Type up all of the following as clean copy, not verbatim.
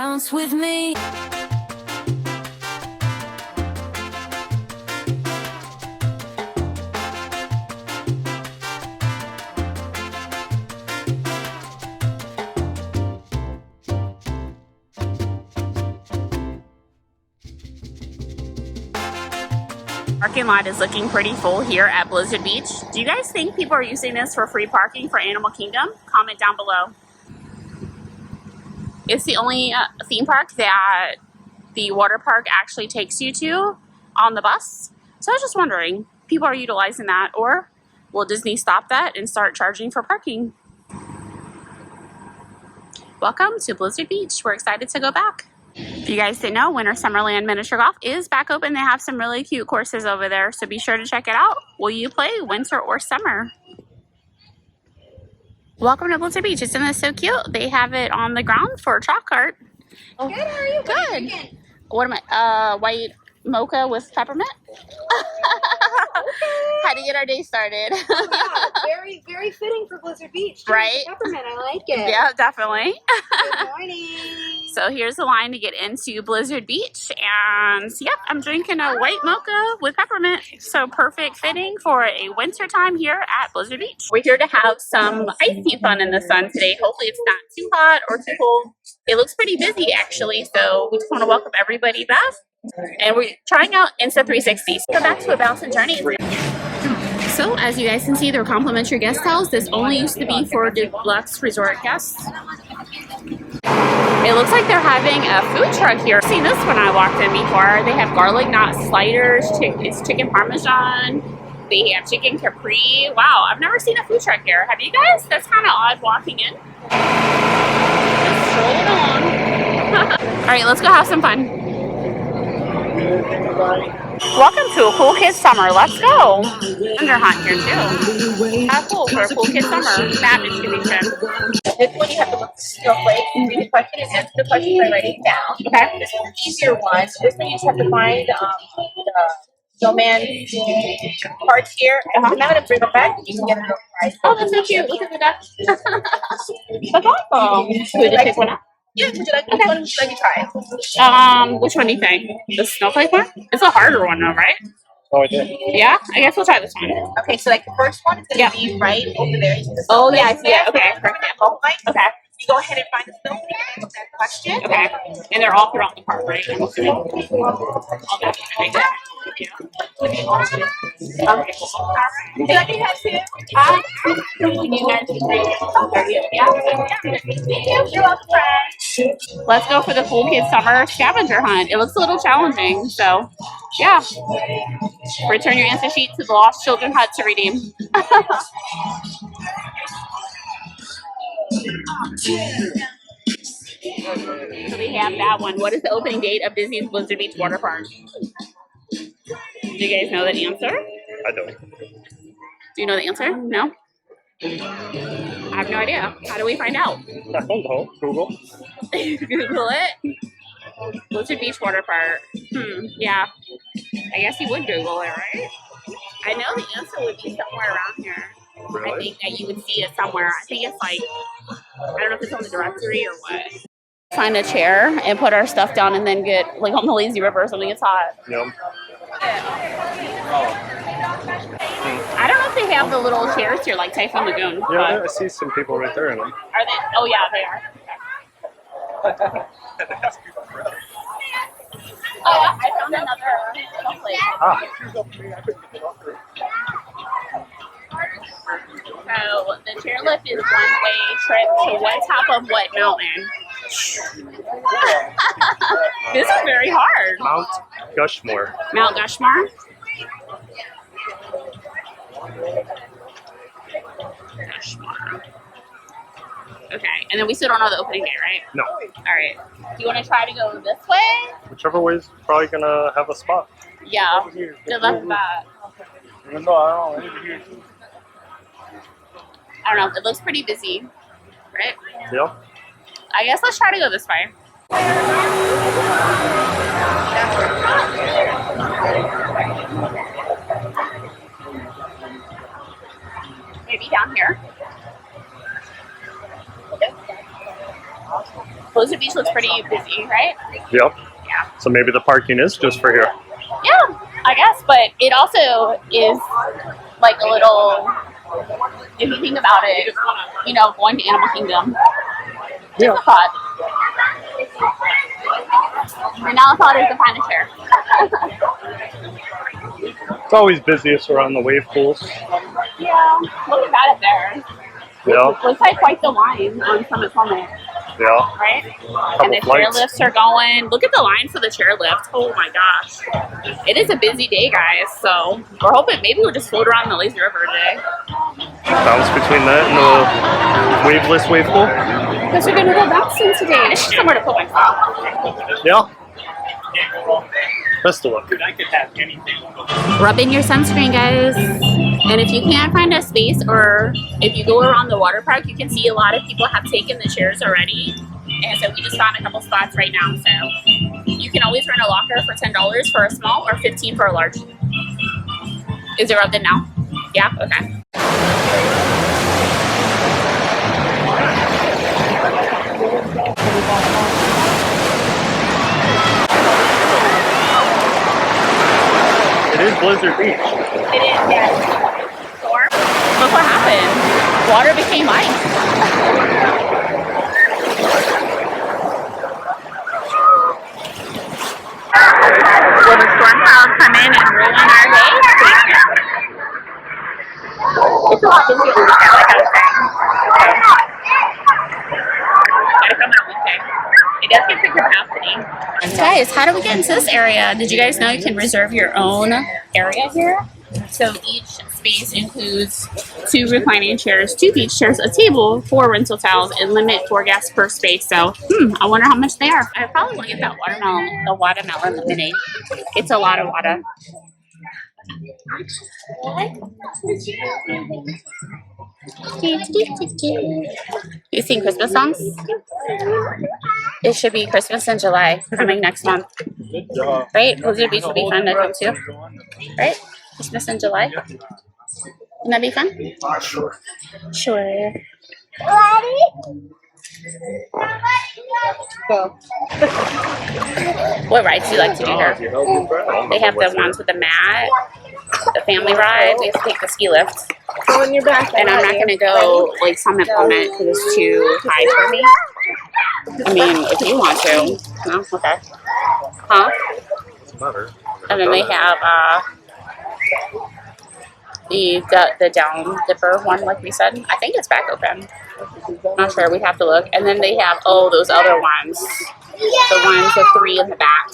bounce with me. Parking lot is looking pretty full here at Blizzard Beach. Do you guys think people are using this for free parking for Animal Kingdom? Comment down below. It's the only theme park that the water park actually takes you to on the bus. So I was just wondering, people are utilizing that, or will Disney stop that and start charging for parking? Welcome to Blizzard Beach. We're excited to go back. If you guys didn't know, Winter Summerland Miniature Golf is back open. They have some really cute courses over there, so be sure to check it out. Will you play winter or summer? Welcome to Blizzard Beach. Isn't this so cute? They have it on the ground for a chalk cart. Good, how are you? Good. What am I? White mocha with peppermint? How to get our day started. Oh, yeah, very, very fitting for Blizzard Beach. Right? Peppermint, I like it. Yeah, definitely. Good morning. So here's the line to get into Blizzard Beach, and yep, I'm drinking a white mocha with peppermint. So perfect fitting for a winter time here at Blizzard Beach. We're here to have some icy fun in the sun today. Hopefully it's not too hot or too cold. It looks pretty busy actually, so we just want to welcome everybody back. And we're trying out Insta360. So go back to ABouncinJourney. So as you guys can see, they're complimentary guest towels. This only used to be for deluxe resort guests. It looks like they're having a food truck here. I've seen this when I walked in before. They have garlic knot sliders, it's chicken parmesan, they have chicken capri. Wow, I've never seen a food truck here. Have you guys? That's kind of odd walking in. Just strolling along. All right, let's go have some fun. Welcome to a Cool Kids Summer. Let's go. Scavenger hunt here too. How cool for a Cool Kids Summer map distribution. This one you have to look at snowflake, read the question and answer the question by writing it down. Okay. This is an easier one. This one you just have to find the snowman parts here. And I'm going to bring it back and you can get another prize. Oh, that's so cute. Look at the duck. That's awesome. Should we just pick one up? Yeah, would you like which one would you like to try? Which one do you think? The snowflake one? It's a harder one though, right? Oh, I did. Yeah? I guess we'll try this one. Okay, so like the first one is going to be right over there. Oh, yeah, I see it. Okay. For example, Okay. you go ahead and find the snowman and answer that question. Okay. And they're all throughout the park, right? I'm assuming. Okay. Would you also okay, cool. All right. Would you like to have two? Can you guys Yeah. You're welcome. Let's go for the Cool Kids Summer Scavenger Hunt. It looks a little challenging, so yeah. Return your answer sheet to the Lost Children Hut to redeem. So we have that one. What is the opening date of Disney's Blizzard Beach Water Park? Do you guys know the answer? I don't. Do you know the answer? No? I have no idea. How do we find out? I don't know. Google. Google it. Blizzard Beach Water Park. Yeah. I guess you would Google it, right? I know the answer would be somewhere around here. Really? I think that you would see it somewhere. I think it's like, I don't know if it's on the directory or what. Find a chair and put our stuff down and then get, like on the lazy river or something, it's hot. Yep. I don't know if they have the little chairs here like Typhoon Lagoon. Yeah, I see some people right there in them. Are they? Oh yeah, they are. Okay. Oh yeah, I found another place. Ah. So the chairlift is one-way trip to what top of what mountain? This is very hard. Mount Gushmore. Mount Gushmore? Gushmore. Okay, and then we still don't know the opening day, right? No. All right. Do you want to try to go this way? Whichever way is probably going to have a spot. Yeah. Good luck with that. Even though I don't know. I don't know. It looks pretty busy, right? Yeah. I guess let's try to go this way. Maybe down here. Blizzard Beach looks pretty busy, right? Yep. Yeah. So maybe the parking is just for here. Yeah, I guess, but it also is like a little, if you think about it, you know, going to Animal Kingdom. Yeah. Just a thought. And now the thought is to find a chair. It's always busiest around the wave pools. Yeah, look at that up there. Yeah. Looks like quite the line on Summit Summit, Yeah. right? Couple And the flights. chairlifts are going. Look at the line for the chairlift. Oh my gosh. It is a busy day, guys. So we're hoping maybe we'll just float around the lazy river today. Bounce between that and the waveless wave pool. Because we're going to go bouncing today. And it's somewhere to put my stuff. Yeah. Best of luck. Rub in your sunscreen, guys. And if you can't find a space, or if you go around the water park, you can see a lot of people have taken the chairs already. And so we just found a couple spots right now. So you can always rent a locker for $10 for a small or $15 for a large. Is it rubbed in now? Yeah? Okay. It is Blizzard Beach. It is, yes. Storm. Look what happened. Water became ice. Will the storm clouds come in and ruin our day? It's a lot busier than weekend, like I was saying. Gotta come out weekday. It does get the capacity. Guys, how do we get into this area? Did you guys know you can reserve your own area here? So each space includes 2 reclining chairs, 2 beach chairs, a table, 4 rental towels, and limit 4 guests per space. So, I wonder how much they are. I probably want to get that watermelon lemonade. It's a lot of water. You sing Christmas songs? It should be Christmas in July, coming next month. Good job. Right? Blizzard Beach would be fun to come to. Right? Christmas in July? Wouldn't that be fun? Sure. Sure. What rides do you like to do here? They have the ones with the mat, the family ride. We have to take the ski lift. Go in your back. And I'm not going to go like Summit Summit because it's too high for me. I mean, if you want to. No? Okay. Huh? Doesn't matter. And then they have the down dipper one, like we said. I think it's back open. Not sure. We'd have to look. And then they have, those other ones. The ones with 3 in the back.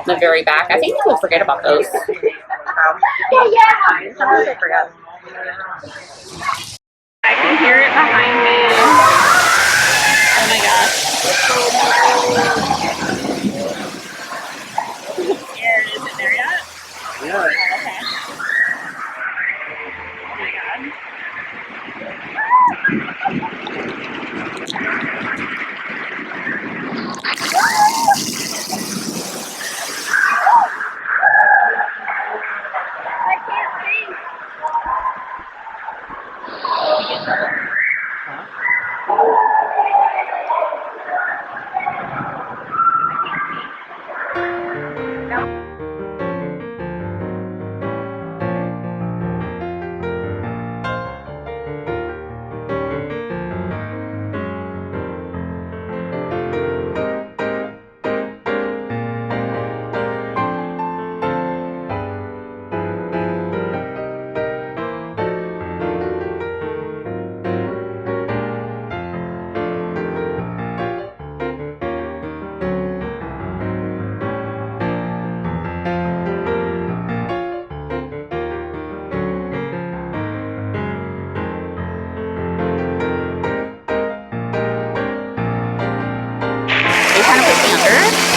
The very back. I think people forget about those. Sometimes I forget. I can hear it behind me. Oh my gosh. Is it there yet? Yeah. Okay. Oh my god.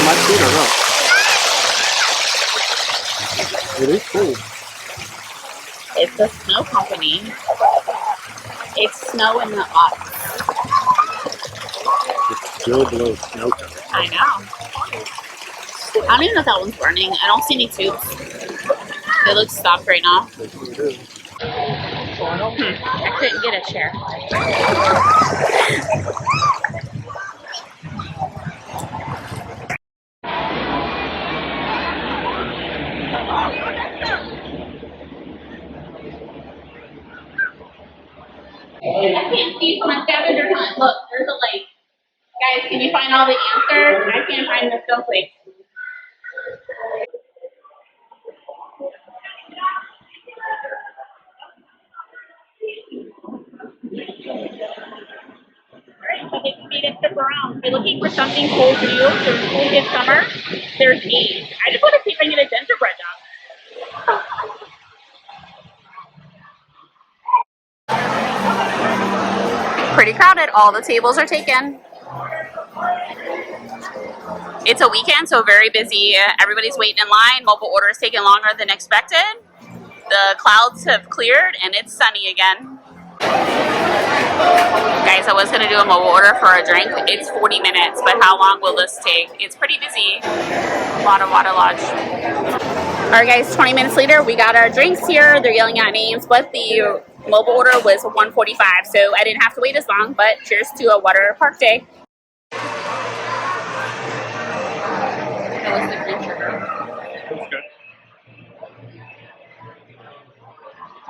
My feet are up. It is cool. It's the snow company. It's snow in the Alps. It's still below snow cover. I know. I don't even know if that one's burning. I don't see any tubes. It looks stopped right now. I couldn't get a chair. me for my scavenger hunt. Look, there's a lake. Guys, can you find all the answers? I can't find the snowflakes. Alright, so they can be to tip around. If you're looking for something cool to do, there's Cool Kid Summer, there's Eve. I just want to see if I can get a gingerbread dog. Pretty crowded. All the tables are taken. It's a weekend, so very busy. Everybody's waiting in line. Mobile orders taking longer than expected. The clouds have cleared and it's sunny again. Guys, I was going to do a mobile order for a drink. It's 40 minutes, but how long will this take? It's pretty busy. A lot of water lodge. Alright guys, 20 minutes later, we got our drinks here. They're yelling out names, but the mobile order was 1:45, so I didn't have to wait as long, but cheers to a water park day. That was the green sugar. That's good.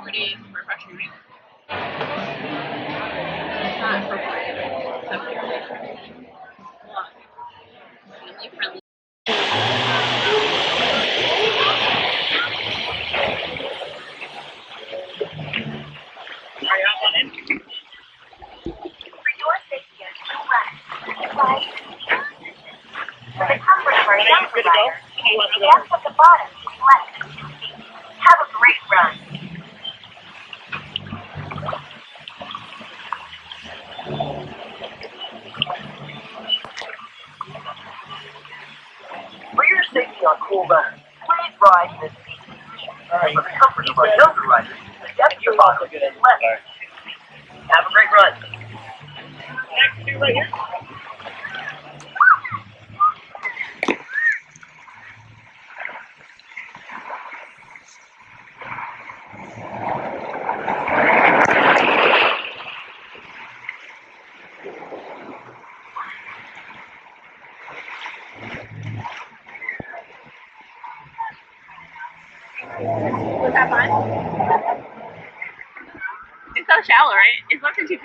Pretty refreshing, right? It's not appropriate. Family friendly. At the bottom to the left. Have a great run. For your safety on cool weather, please ride this seat. For the comfort of our younger riders, the depth of your pocket is less. Have a great run. Next two right here. Was that fun? It's so shallow, right? It's less than 2 feet.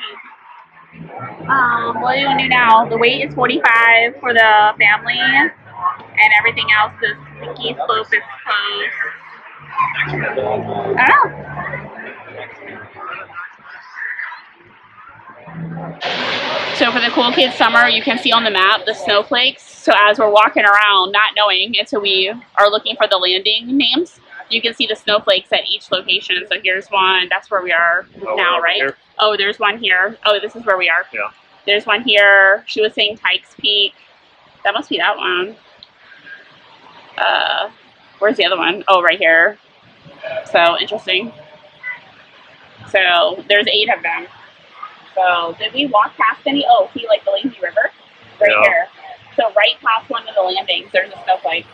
What are you gonna do now? The wait is 45 for the family, and everything else, this ski slope is closed. I don't know. So for the Cool Kids Summer, you can see on the map the snowflakes. So as we're walking around, not knowing until we are looking for the landing names, you can see the snowflakes at each location. So here's one. That's where we are now, right? Here. Oh, there's one here. Oh, this is where we are. Yeah. There's one here. She was saying Pikes Peak. That must be that one. Where's the other one? Oh, right here. So interesting. So there's 8 of them. So did we walk past any? Oh, see, like the Lazy River? Right here. So right past one of the landings, there's a snowflake.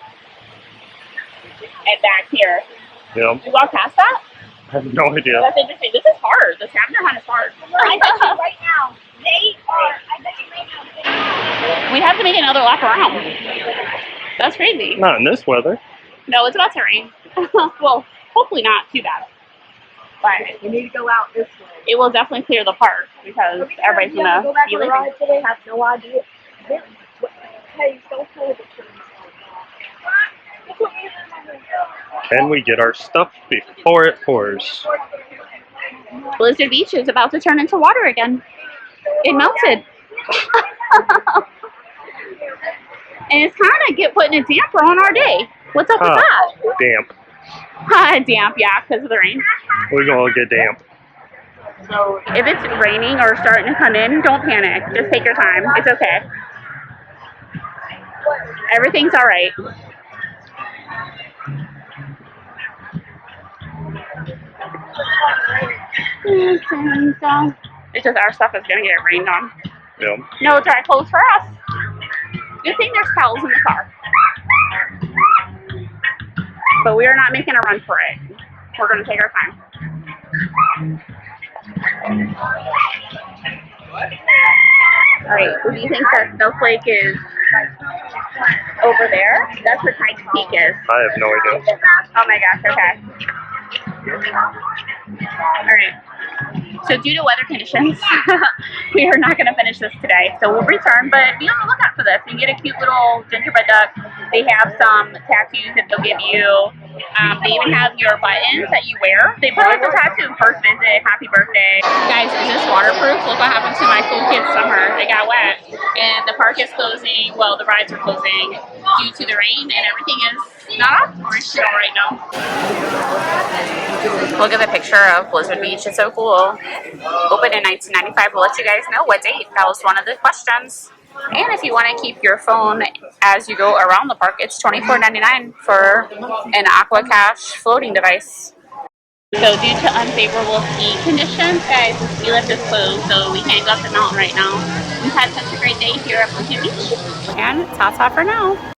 And back here. Yeah. Did we walk past that? I have no idea. That's interesting. This is hard. The scavenger hunt is hard. I bet you right now, they are, I bet you right now, We have to make another lap around. That's crazy. Not in this weather. No, it's about to rain. Well, hopefully not too bad. But we need to go out this way. it will definitely clear the park because everybody's Go gonna back be on the leaving. ride today, have no idea. Hey, don't hold it to me. Can we get our stuff before it pours? Blizzard Beach is about to turn into water again. It melted. And it's kind of putting a damper on our day. What's up with that? Damp. Damp, yeah, because of the rain. We're gonna get damp. So if it's raining or starting to come in, don't panic. Just take your time. It's okay. Everything's all right. It's just our stuff is gonna get rained on. Yeah. No dry clothes for us. Good thing there's towels in the car. But we are not making a run for it. We're gonna take our time. Alright, do you think that snowflake is over there? That's where Pikes Peak is. I have no idea. Oh my gosh, okay. Alright. So due to weather conditions, we are not going to finish this today. So we'll return, but be on the lookout for this. You get a cute little gingerbread duck. They have some tattoos that they'll give you. They even have your buttons that you wear. They put up the tattoo, first visit, happy birthday. Guys, is this waterproof? Look what happened to my cool kids' summer. They got wet. And the park is closing. Well, the rides are closing due to the rain, and everything is not operational right now. Look at the picture of Blizzard Beach. It's so cool. Opened in 1995. We'll let you guys know what date. That was one of the questions. And if you want to keep your phone as you go around the park, it's $24.99 for an Aqua Cash floating device. So due to unfavorable ski conditions, guys, the ski lift is closed, so we can't go up the mountain right now. We've had such a great day here at Blizzard Beach. And ta-ta for now.